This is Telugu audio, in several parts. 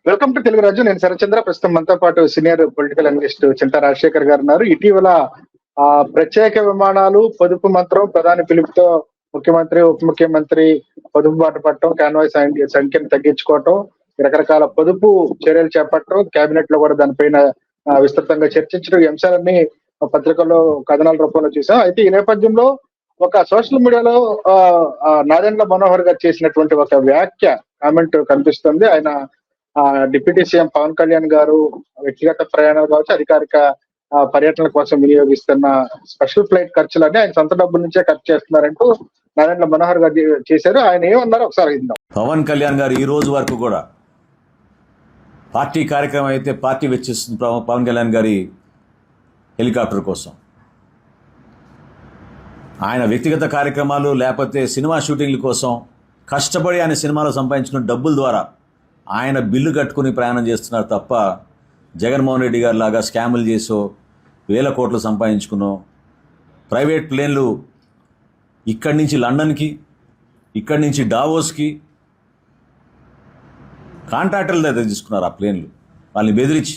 వెల్కమ్ టు తెలుగు రాజు. నేను శరచంద్ర. ప్రస్తుతం మనతో పాటు సీనియర్ పొలిటికల్ అనలిస్ట్ చింతా రాజశేఖర్ గారు ఉన్నారు. ఇటీవల ప్రత్యేక విమానాలు పొదుపు మంత్రం ప్రధాని పిలుపుతో ముఖ్యమంత్రి ఉప ముఖ్యమంత్రి పొదుపు బాట పట్టడం, కాన్వాయ్ సంఖ్యను తగ్గించుకోవటం, రకరకాల పొదుపు చర్యలు చేపట్టడం, కేబినెట్ లో కూడా దానిపైన విస్తృతంగా చర్చించడం, ఈ అంశాలన్నీ పత్రికల్లో కథనాల రూపంలో చూసాం. అయితే ఈ నేపథ్యంలో ఒక సోషల్ మీడియాలో నాదెండ్ల మనోహర్ గారు చేసినటువంటి ఒక వ్యాఖ్య కామెంట్ కనిపిస్తుంది. ఆయన డిప్యూటీ సీఎం పవన్ కళ్యాణ్ గారు వ్యక్తిగత ప్రయాణాలు కావచ్చు, అధికారిక పర్యటనల కోసం వినియోగిస్తున్న స్పెషల్ ఫ్లైట్ ఖర్చులన్నీ ఆయన సొంత డబ్బుల నుంచే ఖర్చు చేస్తున్నారంటూ నాదెండ్ల మనోహర్ గారు చేశారు. ఆయన ఏమన్నారో ఒకసారి విందాం. పవన్ కళ్యాణ్ గారు ఈ రోజు వరకు కూడా పార్టీ కార్యక్రమం అయితే పార్టీ వెచ్చిస్తుంది పవన్ కళ్యాణ్ గారి హెలికాప్టర్ కోసం. ఆయన వ్యక్తిగత కార్యక్రమాలు లేకపోతే సినిమా షూటింగ్ల కోసం కష్టపడి ఆయన సినిమాలో సంపాదించుకున్న డబ్బుల ద్వారా ఆయన బిల్లు కట్టుకుని ప్రయాణం చేస్తున్నారు తప్ప జగన్మోహన్ రెడ్డి గారి లాగా స్కాములు చేసో వేల కోట్లు సంపాదించుకున్నో ప్రైవేట్ ప్లేన్లు ఇక్కడి నుంచి లండన్కి, ఇక్కడి నుంచి డావోస్కి కాంట్రాక్టర్ల దగ్గర తీసుకున్నారు ఆ ప్లేన్లు, వాళ్ళని బెదిరించి.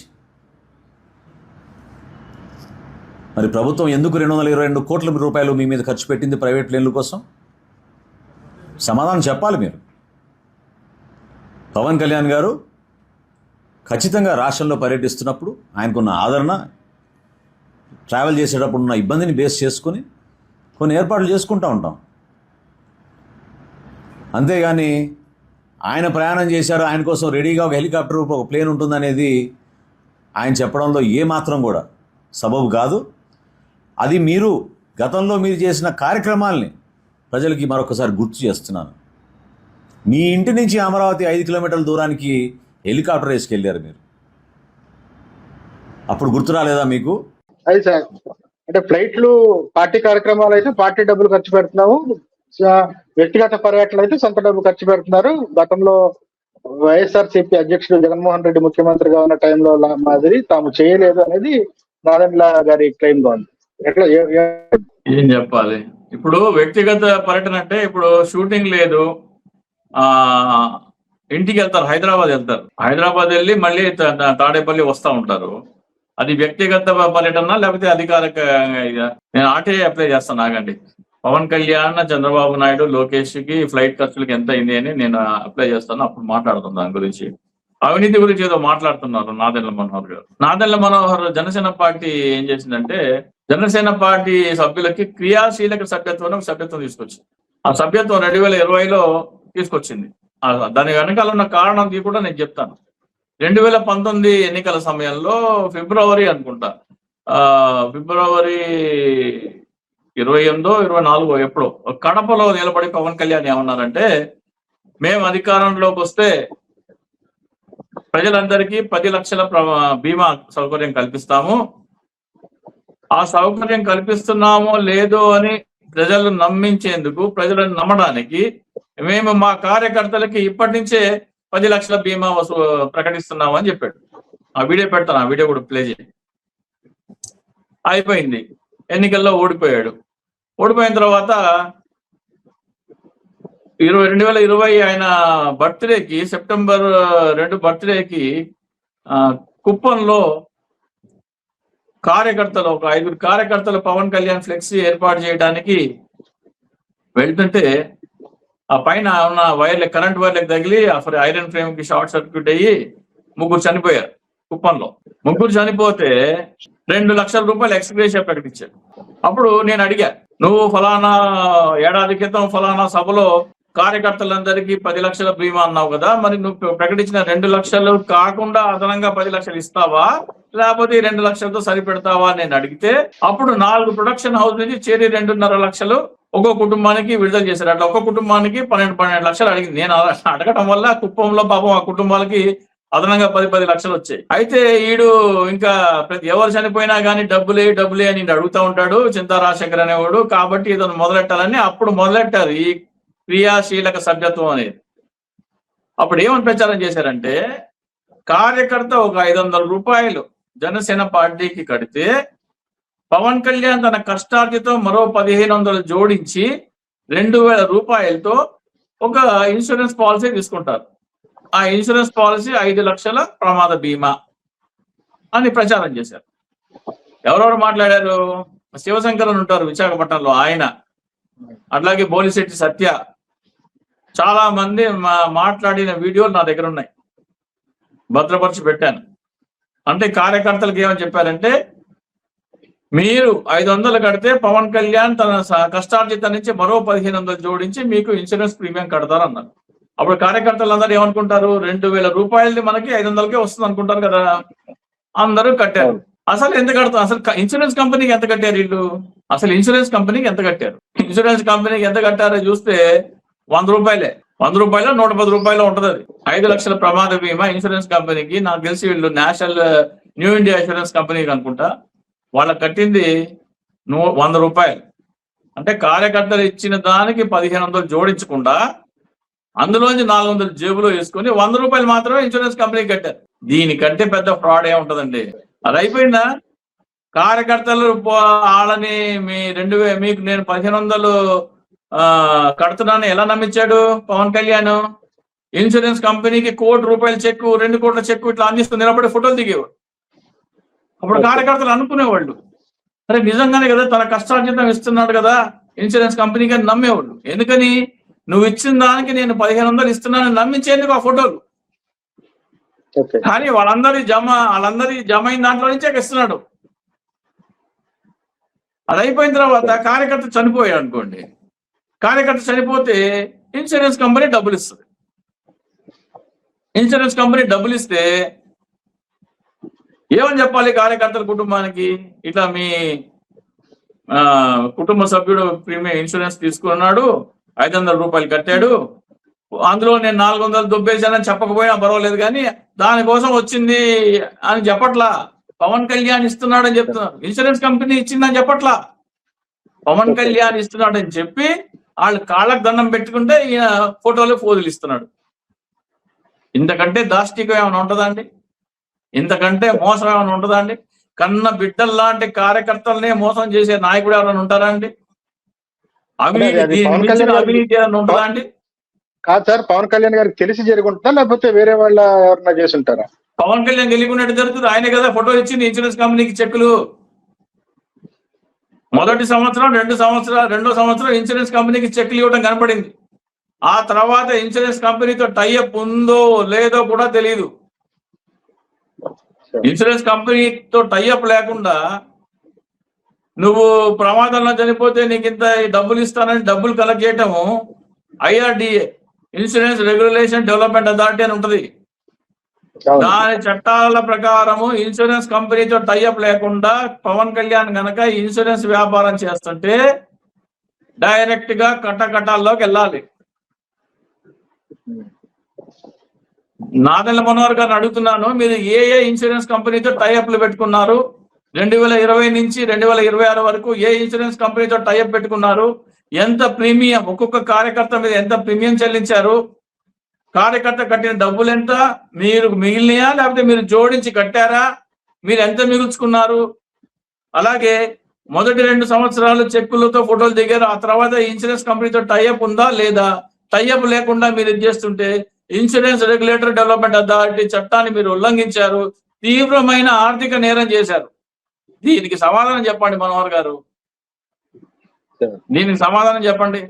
మరి ప్రభుత్వం ఎందుకు 222 కోట్ల రూపాయలు మీ మీద ఖర్చు పెట్టింది ప్రైవేట్ ప్లేన్ల కోసం? సమాధానం చెప్పాలి మీరు. పవన్ కళ్యాణ్ గారు ఖచ్చితంగా రాష్ట్రంలో పర్యటిస్తున్నప్పుడు ఆయనకున్న ఆదరణ, ట్రావెల్ చేసేటప్పుడు ఉన్న ఇబ్బందిని బేస్ చేసుకుని కొన్ని ఏర్పాట్లు చేసుకుంటూ ఉంటాం. అంతేగాని ఆయన ప్రయాణం చేశారు, ఆయన కోసం రెడీగా ఒక హెలికాప్టర్ ఒక ప్లేన్ ఉంటుందనేది ఆయన చెప్పడంలో ఏమాత్రం కూడా సబబు కాదు. అది మీరు గతంలో మీరు చేసిన కార్యక్రమాల్ని ప్రజలకి మరొకసారి గుర్తు చేస్తున్నాను. మీ ఇంటి నుంచి అమరావతి 5 కిలోమీటర్ల దూరానికి హెలికాప్టర్ వేసుకెళ్ళారు మీరు. అప్పుడు గుర్తు రాలేదా మీకు? అది సార్, అంటే ఫ్లైట్లు పార్టీ కార్యక్రమాలు అయితే పార్టీ డబ్బులు ఖర్చు పెడుతున్నాము, వ్యక్తిగత పర్యటనలు అయితే సొంత డబ్బు ఖర్చు పెడుతున్నారు. గతంలో వైఎస్ఆర్సీపీ అధ్యక్షుడు జగన్మోహన్ రెడ్డి ముఖ్యమంత్రిగా ఉన్న టైంలో మాదిరి తాము చేయలేదు అనేది నాదెండ్ల గారి క్లెయిమ్ గా ఉంది. ఎట్లా ఏం చెప్పాలి? ఇప్పుడు వ్యక్తిగత పర్యటన అంటే ఇప్పుడు షూటింగ్ లేదు, ఇంటికి వెళ్తారు, హైదరాబాద్ వెళ్ళి మళ్ళీ తాడేపల్లి వస్తూ ఉంటారు. అది వ్యక్తిగత పర్యటన లేకపోతే అధికారిక? నేను ఆర్టీఐ అప్లై చేస్తాను, ఆగండి. పవన్ కళ్యాణ్, చంద్రబాబు నాయుడు, లోకేష్ కి ఫ్లైట్ ఖర్చులకి ఎంత అయింది అని నేను అప్లై చేస్తాను, అప్పుడు మాట్లాడుతాను దాని గురించి. అవినీతి గురించి ఏదో మాట్లాడుతున్నారు నాదెండ్ల మనోహర్ గారు. నాదెండ్ల మనోహర్ జనసేన పార్టీ ఏం చేసిందంటే, జనసేన పార్టీ సభ్యులకి క్రియాశీలక సభ్యత్వం తీసుకొచ్చింది. ఆ సభ్యత్వం 2020లో తీసుకొచ్చింది. దాని వెనకాల ఉన్న కారణం కూడా నేను చెప్తాను. 2019 ఎన్నికల సమయంలో ఫిబ్రవరి అనుకుంటా, ఫిబ్రవరి 28, 24 ఎప్పుడో కడపలో నిలబడి పవన్ కళ్యాణ్ ఏమన్నారంటే, మేము అధికారంలోకి వస్తే ప్రజలందరికీ 10 లక్షల బీమా సౌకర్యం కల్పిస్తాము. ఆ సౌకర్యం కల్పిస్తున్నామో లేదో అని ప్రజలు నమ్మించేందుకు, ప్రజలను నమ్మడానికి మేము మా కార్యకర్తలకి ఇప్పటి నుంచే 10 లక్షల బీమా ప్రకటిస్తున్నాము అని చెప్పాడు. ఆ వీడియో పెడతాను, ఆ వీడియో కూడా ప్లే చేయండి. అయిపోయింది, ఎన్నికల్లో ఓడిపోయాడు. ఓడిపోయిన తర్వాత 2020 ఆయన బర్త్డేకి, సెప్టెంబర్ 2 బర్త్డేకి కుప్పంలో కార్యకర్తలు, ఒక 5 కార్యకర్తలు పవన్ కళ్యాణ్ ఫ్లెక్సీ ఏర్పాటు చేయడానికి వెళ్తుంటే ఆ పైన ఉన్న కరెంట్ వైర్లకు తగిలి ఐరన్ ఫ్రేమ్ కి షార్ట్ సర్క్యూట్ అయ్యి 3 చనిపోయారు కుప్పంలో. 3 చనిపోతే 2 లక్షల రూపాయలు ఎక్స్గ్రేషియా ప్రకటించారు. అప్పుడు నేను అడిగా, నువ్వు ఫలానా ఏడాది క్రితం ఫలానా సభలో కార్యకర్తలందరికీ 10 లక్షల బీమా అన్నావు కదా, మరి నువ్వు ప్రకటించిన 2 లక్షలు కాకుండా అదనంగా 10 లక్షలు ఇస్తావా, లేకపోతే 2 లక్షలతో సరిపెడతావా అని నేను అడిగితే, అప్పుడు 4 ప్రొడక్షన్ హౌస్ నుంచి చేరి 2.5 లక్షలు ఒక్కో కుటుంబానికి విడుదల చేశారు. అట్లా ఒక్కో కుటుంబానికి 12 లక్షలు అడిగింది. నేను అడగటం వల్ల కుప్పంలో పాపం ఆ కుటుంబాలకి అదనంగా 10 లక్షలు వచ్చాయి. అయితే ఈడు ఇంకా ఎవరు చనిపోయినా కానీ డబ్బులే అని అడుగుతూ ఉంటాడు చింతా రాజశేఖర్ అనేవాడు. కాబట్టి ఇతను మొదలెట్టాలని అప్పుడు మొదలెట్టారు ఈ క్రియాశీలక సభ్యత్వం అనేది. అప్పుడు ఏమని ప్రచారం చేశారంటే, కార్యకర్త ఒక 500 రూపాయలు జనసేన పార్టీకి కడితే పవన్ కళ్యాణ్ తన కష్టార్జితం మరో 1500 జోడించి 2000 రూపాయలతో ఒక ఇన్సూరెన్స్ పాలసీ తీసుకుంటారు. ఆ ఇన్సూరెన్స్ పాలసీ 5 లక్షల ప్రమాద బీమా అని ప్రచారం చేశారు. ఎవరెవరు మాట్లాడారు? శివశంకరన్ ఉంటారు విశాఖపట్నంలో, ఆయన, అట్లాగే బోలిశెట్టి సత్య, చాలా మంది మాట్లాడిన వీడియోలు నా దగ్గర ఉన్నాయి, భద్రపరిచి పెట్టాను. అంటే కార్యకర్తలకు ఏమని చెప్పారంటే, మీరు 500 కడితే పవన్ కళ్యాణ్ తన కష్టార్జితం నుంచి మరో 1500 జోడించి మీకు ఇన్సూరెన్స్ ప్రీమియం కడతారు అన్నారు. అప్పుడు కార్యకర్తలు అందరూ ఏమనుకుంటారు? 2000 రూపాయలది మనకి 500కే వస్తుంది అనుకుంటారు కదా. అందరూ కట్టారు. అసలు ఎంత కడతారు? అసలు ఇన్సూరెన్స్ కంపెనీకి ఎంత కట్టారు వీళ్ళు? అసలు ఇన్సూరెన్స్ కంపెనీకి ఎంత కట్టారు? ఇన్సూరెన్స్ కంపెనీకి ఎంత కట్టారో చూస్తే 100 రూపాయలే. 100 రూపాయలు 110 రూపాయలు ఉంటది అది. 5 లక్షల ప్రమాద బీమా ఇన్సూరెన్స్ కంపెనీకి. నాకు తెలిసి వీళ్ళు నేషనల్ న్యూ ఇండియా ఇన్సూరెన్స్ కంపెనీకి అనుకుంటా, వాళ్ళకి కట్టింది 100 రూపాయలు. అంటే కార్యకర్తలు ఇచ్చిన దానికి 1500 జోడించకుండా అందులోంచి 400 జేబులో వేసుకొని 100 రూపాయలు మాత్రమే ఇన్సూరెన్స్ కంపెనీకి కట్టారు. దీనికంటే పెద్ద ఫ్రాడ్ ఏముంటదండి? అది అయిపోయిందా? కార్యకర్తలు వాళ్ళని మీకు నేను 1500 కడుతున్నాను ఎలా నమ్మించాడు పవన్ కళ్యాణ్? ఇన్సూరెన్స్ కంపెనీకి 1 కోటి రూపాయల చెక్కు, 2 కోట్ల చెక్కు ఇట్లా అందిస్తుంది. నిలబడి ఫోటోలు దిగేవాడు. అప్పుడు కార్యకర్తలు అనుకునేవాళ్ళు, అరే నిజంగానే కదా తన కష్టార్జితం ఇస్తున్నాడు కదా ఇన్సూరెన్స్ కంపెనీకి అని నమ్మేవాళ్ళు. ఎందుకని? నువ్వు ఇచ్చిన దానికి నేను 1500 ఇస్తున్నానని నమ్మించేందుకు ఆ ఫోటోలు. కానీ వాళ్ళందరి జమ అయిన దాంట్లో నుంచే ఇస్తున్నాడు. అది అయిపోయిన తర్వాత కార్యకర్త చనిపోయాడు అనుకోండి, కార్యకర్త చనిపోతే ఇన్సూరెన్స్ కంపెనీ డబ్బులు ఇస్తుంది. ఇన్సూరెన్స్ కంపెనీ డబ్బులు ఇస్తే ఏమని చెప్పాలి కార్యకర్తల కుటుంబానికి? ఇట్లా మీ కుటుంబ సభ్యుడు ప్రీమియం ఇన్సూరెన్స్ తీసుకున్నాడు, 500 రూపాయలు కట్టాడు, అందులో నేను 400 దుబ్బేశానని చెప్పకపోయినా పర్వాలేదు, కానీ దానికోసం వచ్చింది అని చెప్పట్లా. పవన్ కళ్యాణ్ ఇస్తున్నాడని చెప్తున్నారు. ఇన్సూరెన్స్ కంపెనీ ఇచ్చిందని చెప్పట్లా, పవన్ కళ్యాణ్ ఇస్తున్నాడని చెప్పి వాళ్ళు కాళ్ళకు దండం పెట్టుకుంటే ఈయన ఫోటోలు ఫోజులు ఇస్తున్నాడు. ఇంతకంటే దాష్టికం ఏమైనా ఉంటుందా అండి? ఇంతకంటే మోసం ఏమైనా ఉంటుందా అండి? కన్న బిడ్డల్లాంటి కార్యకర్తలనే మోసం చేసే నాయకుడు ఎవరైనా ఉంటారా అండి? అవినీతి ఏమైనా ఉంటుందా అండి? కాదు సార్, పవన్ కళ్యాణ్ గారికి తెలిసి జరుగుంటుందా లేకపోతే వేరే వాళ్ళ ఎవరన్నా చేసి ఉంటారా? పవన్ కళ్యాణ్ తెలియకున్నట్టు జరుగుతుంది. ఆయనే కదా ఫోటో ఇచ్చింది ఇన్సూరెన్స్ కంపెనీకి చెక్కులు. మొదటి సంవత్సరం, రెండో సంవత్సరం ఇన్సూరెన్స్ కంపెనీకి చెక్కులు ఇవ్వడం కనపడింది. ఆ తర్వాత ఇన్సూరెన్స్ కంపెనీతో టైఅప్ ఉందో లేదో కూడా తెలియదు. ఇన్సూరెన్స్ కంపెనీతో టైఅప్ లేకుండా నువ్వు ప్రమాదంలో చనిపోతే నీకు ఇంత డబ్బులు ఇస్తానని డబ్బులు కలెక్ట్ చేయటము IRDA, insurance regulation development authority అని ఉంటది. దాని చట్టాల ప్రకారము ఇన్సూరెన్స్ కంపెనీతో టైఅప్ లేకుండా పవన్ కళ్యాణ్ గనక ఇన్సూరెన్స్ వ్యాపారం చేస్తుంటే డైరెక్ట్ గా కట్టకట్టాల్లోకి వెళ్ళాలి. నాదెళ్ల మనోహర్ గారిని అడుగుతున్నాను, మీరు ఏ ఇన్సూరెన్స్ కంపెనీతో టైఅప్లు పెట్టుకున్నారు? 2020 నుంచి 2026 వరకు ఏ ఇన్సూరెన్స్ కంపెనీతో టైఅప్ పెట్టుకున్నారు? ఎంత ప్రీమియం, ఒక్కొక్క కార్యకర్త మీద ఎంత ప్రీమియం చెల్లించారు? కార్యకర్త కట్టిన డబ్బులు ఎంత? మీరు మిగిలినయా లేకపోతే మీరు జోడించి కట్టారా? మీరు ఎంత మిగుల్చుకున్నారు? అలాగే మొదటి 2 సంవత్సరాలు చెక్కులతో ఫోటోలు దిగారు, ఆ తర్వాత ఇన్సూరెన్స్ కంపెనీతో టైఅప్ ఉందా లేదా? టైఅప్ లేకుండా మీరు ఇది చేస్తుంటే ఇన్సూరెన్స్ రెగ్యులేటర్ డెవలప్మెంట్ అథారిటీ చట్టాన్ని మీరు ఉల్లంఘించారు, తీవ్రమైన ఆర్థిక నేరం చేశారు. దీనికి సమాధానం చెప్పండి మనోహర్ గారు, దీనికి సమాధానం చెప్పండి.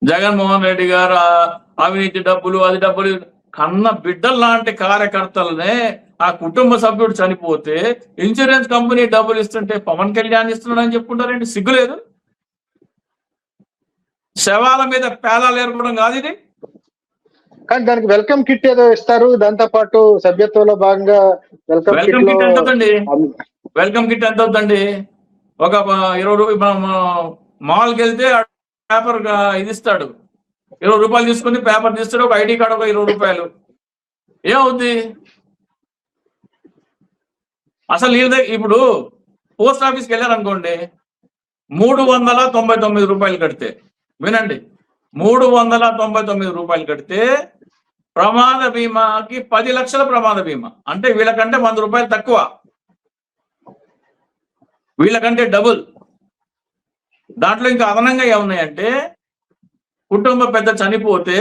జగన్మోహన్ రెడ్డి గారు అవినీతి డబ్బులు, అది డబ్బులు, కన్న బిడ్డల్లాంటి కార్యకర్తలనే ఆ కుటుంబ సభ్యుడు చనిపోతే ఇన్సూరెన్స్ కంపెనీ డబ్బులు ఇస్తుంటే పవన్ కళ్యాణ్ ఇస్తున్నాడు అని చెప్పుకుంటారండి. సిగ్గులేదు? శవాల మీద పేలాలు ఏర్పడడం కాదు ఇది. కానీ దానికి వెల్కమ్ కిట్ ఏదో ఇస్తారు, దాంతో పాటు సభ్యత్వంలో భాగంగా వెల్కమ్ కిట్ ఎంత అవుతుంది? వెల్కమ్ కిట్ ఎంత అవుతుందండి? ఒక 20 రూపాయలు మాల్కి వెళ్తే పేపర్ ఇది ఇస్తాడు, 20 రూపాయలు తీసుకుని పేపర్ తీస్తాడు, ఒక ID కార్డు ఒక 20 రూపాయలు. ఏమవుద్ది అసలు? ఇప్పుడు పోస్ట్ ఆఫీస్కి వెళ్ళారనుకోండి, 399 రూపాయలు కడితే, వినండి, 399 రూపాయలు కడితే ప్రమాద బీమాకి 10 లక్షల ప్రమాద బీమా. అంటే వీళ్ళకంటే 100 రూపాయలు తక్కువ, వీళ్ళకంటే డబుల్. దాంట్లో ఇంకా అదనంగా ఏమున్నాయంటే కుటుంబ పెద్ద చనిపోతే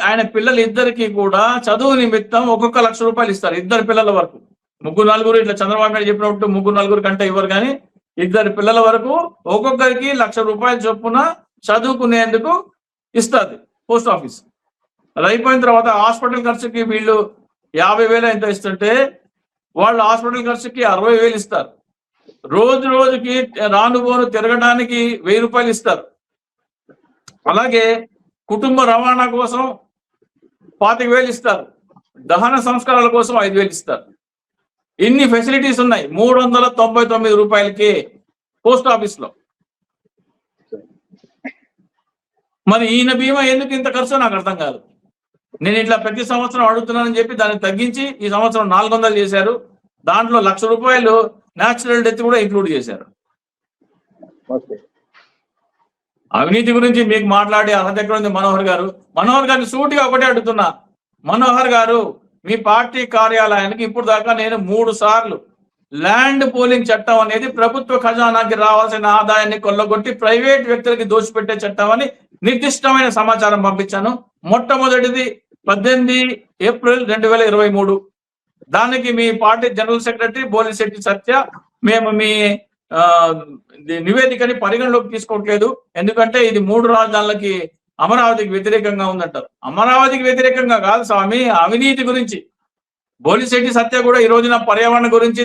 ఆయన పిల్లలు ఇద్దరికి కూడా చదువు నిమిత్తం ఒక్కొక్క ₹1,00,000 ఇస్తారు, ఇద్దరు పిల్లల వరకు. 3-4 ఇట్లా చంద్రబాబు నాయుడు చెప్పినట్టు 3-4 కంటే ఇవ్వరు, కానీ ఇద్దరు పిల్లల వరకు ఒక్కొక్కరికి ₹1,00,000 చొప్పున చదువుకునేందుకు ఇస్తుంది పోస్ట్ ఆఫీస్. అది అయిపోయిన తర్వాత హాస్పిటల్ ఖర్చుకి వీళ్ళు 50,000 ఎంత ఇస్తుంటే వాళ్ళు హాస్పిటల్ ఖర్చుకి 60,000 ఇస్తారు. రోజుకి రానుబోను తిరగడానికి ₹1,000 ఇస్తారు. అలాగే కుటుంబ రవాణా కోసం 25,000 ఇస్తారు. దహన సంస్కారాల కోసం 5,000 ఇస్తారు. ఇన్ని ఫెసిలిటీస్ ఉన్నాయి ₹399కే పోస్ట్ ఆఫీస్ లో. మరి ఈయన బీమా ఎందుకు ఇంత ఖర్చు నాకు అర్థం కాదు. నేను ఇట్లా ప్రతి సంవత్సరం అడుగుతున్నానని చెప్పి దాన్ని తగ్గించి ఈ సంవత్సరం 400 చేశారు. దాంట్లో ₹1,00,000 న్యాచురల్ డెత్ కూడా ఇంక్లూడ్ చేశారు. అవినీతి గురించి మీకు మాట్లాడే అర్హత ఎక్కడ ఉంది మనోహర్ గారు? మనోహర్ గారిని సూటిగా ఒకటే అడుగుతున్నా, మనోహర్ గారు మీ పార్టీ కార్యాలయానికి ఇప్పుడు దాకా నేను 3 సార్లు ల్యాండ్ పూలింగ్ చట్టం అనేది ప్రభుత్వ ఖజానాకి రావాల్సిన ఆదాయాన్ని కొల్లగొట్టి ప్రైవేట్ వ్యక్తులకి దోచిపెట్టే చట్టం అని నిర్దిష్టమైన సమాచారం పంపించాను. మొట్టమొదటిది 18 ఏప్రిల్ 2023. దానికి మీ పార్టీ జనరల్ సెక్రటరీ బోలిశెట్టి సత్య మేము మీ నివేదికని పరిగణలోకి తీసుకోవట్లేదు, ఎందుకంటే ఇది 3 రాజధానులకి అమరావతికి వ్యతిరేకంగా ఉందంటారు. అమరావతికి వ్యతిరేకంగా కాదు స్వామి, అవినీతి గురించి. బోలిశెట్టి సత్య కూడా ఈ రోజున పర్యావరణ గురించి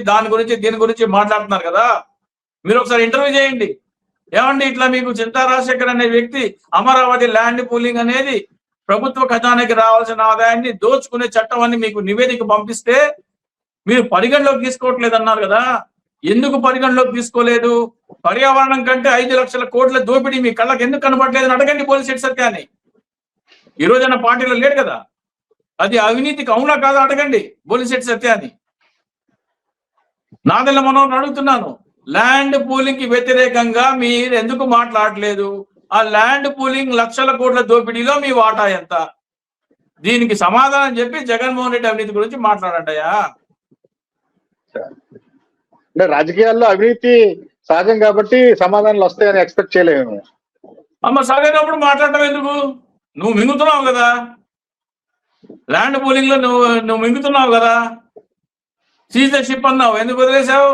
దీని గురించి మాట్లాడుతున్నారు కదా. మీరు ఒకసారి ఇంటర్వ్యూ చేయండి. ఏమండి ఇట్లా మీకు చింతా రాజశేఖర్ అనే వ్యక్తి అమరావతి ల్యాండ్ పూలింగ్ అనేది ప్రభుత్వ ఖజానాకి రావాల్సిన ఆదాయాన్ని దోచుకునే చట్టం అని మీకు నివేదిక పంపిస్తే మీరు పరిగణలోకి తీసుకోవట్లేదు అన్నారు కదా. ఎందుకు పరిగణలోకి తీసుకోలేదు? పర్యావరణం కంటే 5 లక్షల కోట్ల దోపిడీ మీ కళ్ళకి ఎందుకు కనబడలేదు అని అడగండి బోలిశెట్టి సత్యాన్ని. ఈ రోజైనా పార్టీలో లేడు కదా. అది అవినీతికి అవునా కాదా అడగండి బోలిశెట్టి సత్యాన్ని. నాదెల్ల మనోహర్ అడుగుతున్నాను, ల్యాండ్ పూలింగ్ కి వ్యతిరేకంగా మీరు ఎందుకు మాట్లాడలేదు? ఆ ల్యాండ్ పూలింగ్ లక్షల కోట్ల దోపిడీలో మీ వాటా ఎంత? దీనికి సమాధానం చెప్పి జగన్మోహన్ రెడ్డి అవినీతి గురించి మాట్లాడంటాయా? అంటే రాజకీయాల్లో అవినీతి సహజం కాబట్టి సమాధానాలు వస్తాయని ఎక్స్పెక్ట్ చేయలేము. అమ్మ సరైనప్పుడు మాట్లాడటం ఎందుకు? నువ్వు మింగుతున్నావు కదా, ల్యాండ్ పూలింగ్ లో నువ్వు మింగుతున్నావు కదా. సీజ్ ద షిప్ అన్నావు, ఎందుకు వదిలేసావు?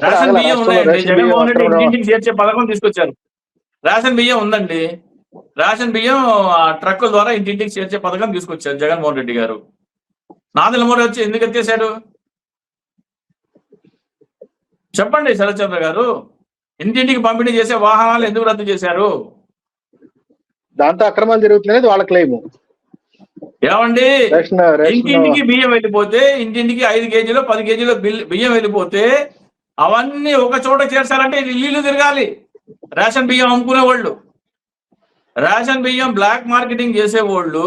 రేషన్ బియ్యం ఉన్నాయండి, జగన్మోహన్ రెడ్డి ఇంటింటికి చేర్చే పథకం తీసుకొచ్చారు. రేషన్ బియ్యం ఉందండి, రేషన్ బియ్యం ట్రక్కుల ద్వారా ఇంటింటికి చేర్చే పథకం తీసుకొచ్చారు జగన్మోహన్ రెడ్డి గారు. నాదెల్ల మనోహర్ వచ్చి ఎందుకు ఎత్తేసాడు చెప్పండి శరత్చంద్ర గారు. ఇంటింటికి పంపిణీ చేసే వాహనాలు ఎందుకు రద్దు చేశారు? దాంతో అక్రమాలు జరుగుతున్నాయి వాళ్ళ క్లెయిమ్. ఏమండి ఇంటింటికి బియ్యం వెళ్ళిపోతే, ఇంటింటికి 5 కేజీలు 10 కేజీలు బియ్యం వెళ్ళిపోతే అవన్నీ ఒక చోట చేర్చాలంటే ఇల్లు తిరగాలి. రేషన్ బియ్యం అమ్ముకునే వాళ్ళు, రేషన్ బియ్యం బ్లాక్ మార్కెటింగ్ చేసేవాళ్ళు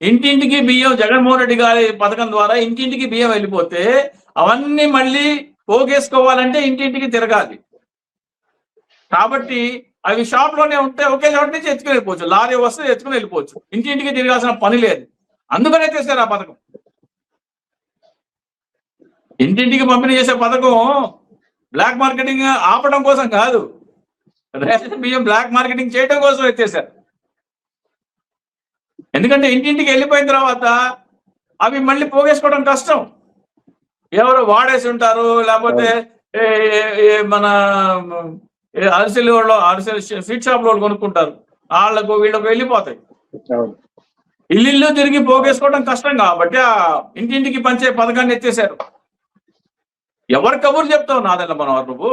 ఇంటింటికి బియ్యం జగన్మోహన్ రెడ్డి గారి పథకం ద్వారా ఇంటింటికి బియ్యం వెళ్ళిపోతే అవన్నీ మళ్ళీ పోగేసుకోవాలంటే ఇంటింటికి తిరగాలి. కాబట్టి అవి షాప్ లోనే ఉంటే ఒకే చోట నుంచి ఎత్తుకుని వెళ్ళిపోవచ్చు, లారీ వస్తే ఎత్తుకుని వెళ్ళిపోవచ్చు, ఇంటింటికి తిరగాల్సిన పని లేదు. అందుకనే చేశారు ఆ పథకం. ఇంటింటికి పంపిణీ చేసే పథకం బ్లాక్ మార్కెటింగ్ ఆపడం కోసం కాదు, రేషన్ బియ్యం బ్లాక్ మార్కెటింగ్ చేయడం కోసం ఎత్తేసారు. ఎందుకంటే ఇంటింటికి వెళ్ళిపోయిన తర్వాత అవి మళ్ళీ పోగేసుకోవడం కష్టం. ఎవరు వాడేసి ఉంటారు, లేకపోతే మన అరిసెలు స్వీట్ షాప్ లో కొనుక్కుంటారు, వాళ్ళకు వీళ్ళకు వెళ్ళిపోతాయి. ఇల్లు తిరిగి పోగేసుకోవడం కష్టం కాబట్టి ఆ ఇంటింటికి పంచే పథకాన్ని ఎత్తేసారు. ఎవరి కబుర్లు చెప్తావు నాదెల్ల మనోహర్ బాబు?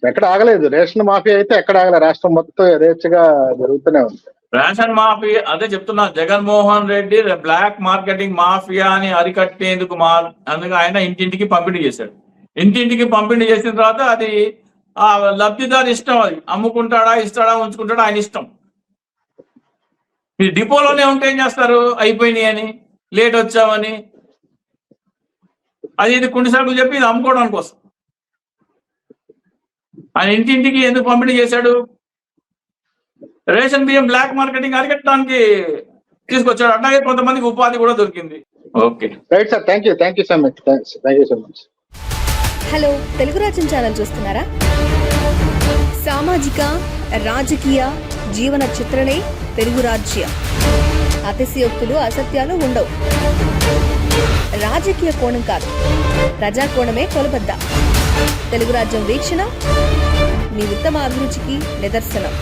ఎక్కడ ఆగలేదు రేషన్ మాఫియా అయితే, ఎక్కడ ఆగలేదు. రాష్ట్రం మొత్తం యథేచ్ఛగా జరుగుతూనే ఉంది రేషన్ మాఫియా. అదే చెప్తున్నా, జగన్మోహన్ రెడ్డి బ్లాక్ మార్కెటింగ్ మాఫియాని అరికట్టేందుకు అందుకు ఆయన ఇంటింటికి పంపిణీ చేశాడు. ఇంటింటికి పంపిణీ చేసిన తర్వాత అది ఆ లబ్ధిదారు ఇష్టం, అది అమ్ముకుంటాడా ఇస్తాడా ఉంచుకుంటాడా ఆయన ఇష్టం. మీరు డిపోలోనే ఉంటే ఏం చేస్తారు? అయిపోయినాయి అని, లేట్ వచ్చామని, అది ఇది కుండి సరుకులు చెప్పి ఇది అమ్ముకోవడానికి కోసం ఆయన ఇంటింటికి ఎందుకు పంపిణీ చేశాడు? రేషన్ బియ్యం బ్లాక్ మార్కెటింగ్ అరికట్టడానికి తీసుకొచ్చాడు. అట్లాగే కొంతమందికి ఉపాధి కూడా దొరికింది. Okay right sir, thank you so much. Hello, Telugu రాజ్యం ఛానల్ చూస్తున్నారా? సామాజిక రాజకీయ జీవన చిత్రణే తెలుగు రాజ్యం. అతిశయోక్తులు అసత్యాలు ఉండవు. రాజకీయ కోణం కాదు, ప్రజా కోణమే కొలబద్ద. తెలుగు రాజ్యం వీక్షణ మీ ఉత్తమ అభిరుచికి నిదర్శనం.